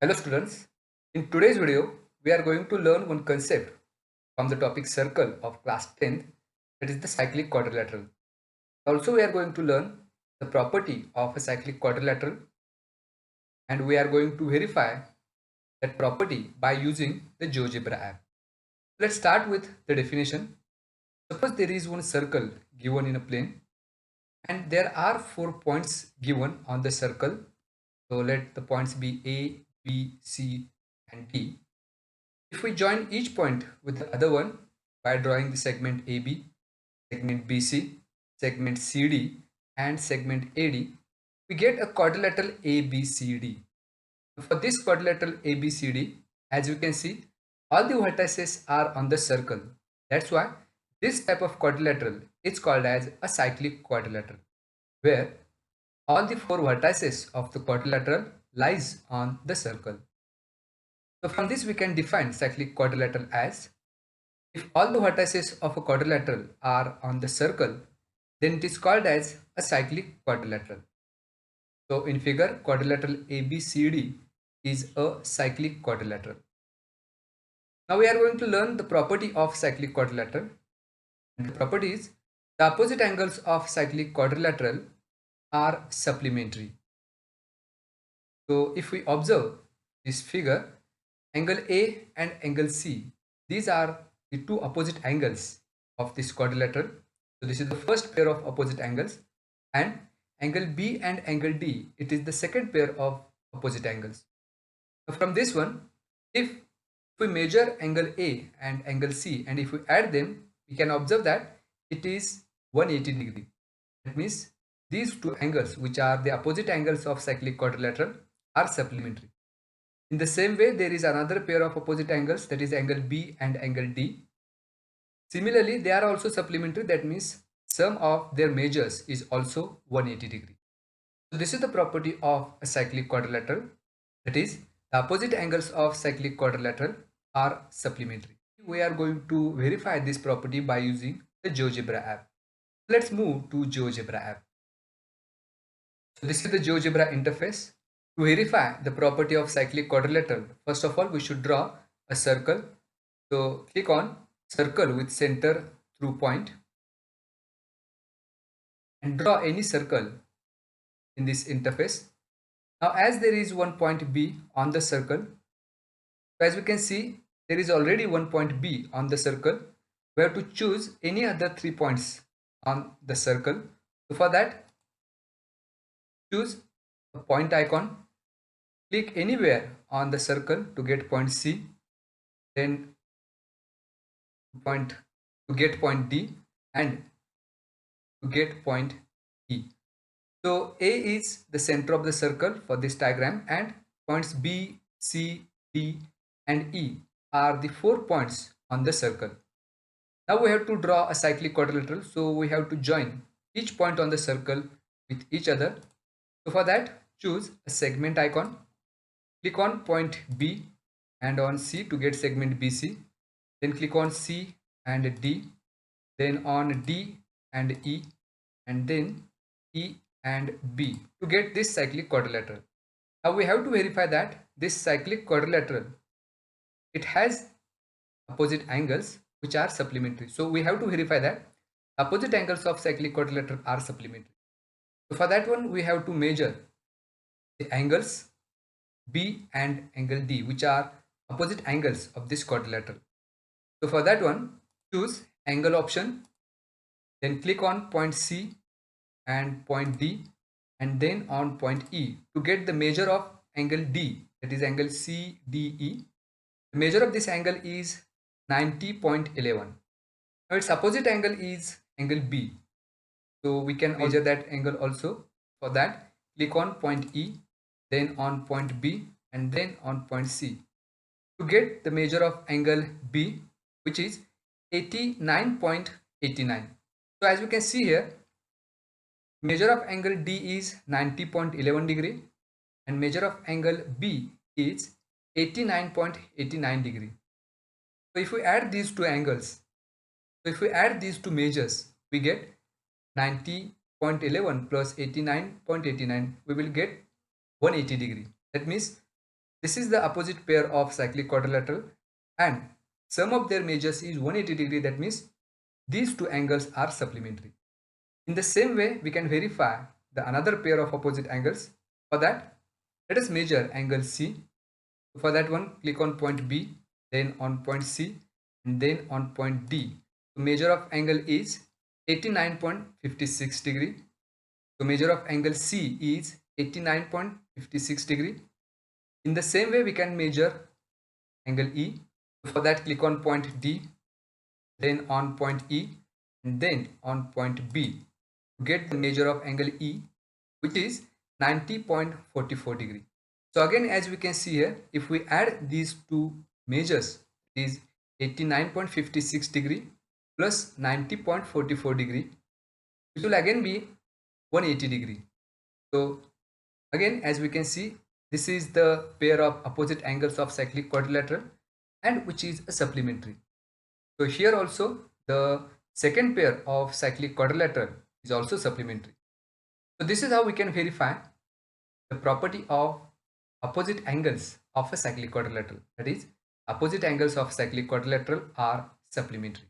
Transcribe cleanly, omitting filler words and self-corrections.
Hello students, in today's video we are going to learn one concept from the topic circle of class 10th, that is the cyclic quadrilateral. Also we are going to learn the property of a cyclic quadrilateral, and we are going to verify that property by using the GeoGebra app. Let's start with the definition. Suppose there is one circle given in a plane and there are 4 points given on the circle. So let the points be A, B, C and D. If we join each point with the other one by drawing the segment AB, segment BC, segment CD and segment AD, we get a quadrilateral ABCD. For this quadrilateral ABCD, as you can see, all the vertices are on the circle. That's why this type of quadrilateral is called as a cyclic quadrilateral, where all the four vertices of the quadrilateral lies on the circle. So from this we can define cyclic quadrilateral as, if all the vertices of a quadrilateral are on the circle, then it is called as a cyclic quadrilateral. So in figure, quadrilateral ABCD is a cyclic quadrilateral. Now we are going to learn the property of cyclic quadrilateral. And the property is, the opposite angles of cyclic quadrilateral are supplementary. So if we observe this figure, angle A and angle C, these are the two opposite angles of this quadrilateral. So this is the first pair of opposite angles, and angle B and angle D, it is the second pair of opposite angles. Now from this one, if we measure angle A and angle C and if we add them, we can observe that it is 180 degree. That means these two angles, which are the opposite angles of cyclic quadrilateral, are supplementary. In the same way, there is another pair of opposite angles, that is angle B and angle D. Similarly, they are also supplementary. That means sum of their measures is also 180 degree. So this is the property of a cyclic quadrilateral. That is, the opposite angles of cyclic quadrilateral are supplementary. We are going to verify this property by using the GeoGebra app. Let's move to GeoGebra app. So this is the GeoGebra interface. To verify the property of cyclic quadrilateral, first of all we should draw a circle. So click on circle with center through point and draw any circle in this interface. Now as there is one point B on the circle, so as we can see there is already one point B on the circle. We have to choose any other 3 points on the circle. So for that, choose a point icon. Click anywhere on the circle to get point C, then to get point D, and to get point E. So A is the center of the circle for this diagram, and points B, C, D and E are the 4 points on the circle. Now we have to draw a cyclic quadrilateral, so we have to join each point on the circle with each other. So for that, choose a segment icon. Click on point B and on C to get segment BC. Then click on C and D. Then on D and E. And then E and B to get this cyclic quadrilateral. Now we have to verify that this cyclic quadrilateral, it has opposite angles which are supplementary. So we have to verify that opposite angles of cyclic quadrilateral are supplementary. So for that one, we have to measure the angles B and angle D, which are opposite angles of this quadrilateral. So for that one, choose angle option, then click on point C and point D, and then on point E to get the measure of angle D, that is angle CDE. The measure of this angle is 90.11. Now its opposite angle is angle B. So we can measure that angle also. For that, click on point E, then on point B, and then on point C to get the measure of angle B, which is 89.89. So as we can see here, measure of angle D is 90.11 degree and measure of angle B is 89.89 degree. So if we add these two angles, so if we add these two measures, we get 90.11 plus 89.89, we will get 180 degree. That means This is the opposite pair of cyclic quadrilateral, and sum of their measures is 180 degree. That means these two angles are supplementary. In the same way, we can verify the another pair of opposite angles. For that, let us measure angle C. For that one, click on point B, then on point C, and then on point D. The measure of angle is 89.56 degree. The measure of angle C is 89.56 degree. In the same way, we can measure angle E. For that, click on point D, then on point E, and then on point B to get the measure of angle E, which is 90.44 degree. So again, as we can see here, if we add these two measures, it is 89.56 degree plus 90.44 degree, which will again be 180 degree. So again, as we can see, this is the pair of opposite angles of cyclic quadrilateral, and which is a supplementary. So here also the second pair of cyclic quadrilateral is also supplementary. So this is how we can verify the property of opposite angles of a cyclic quadrilateral. That is, opposite angles of cyclic quadrilateral are supplementary.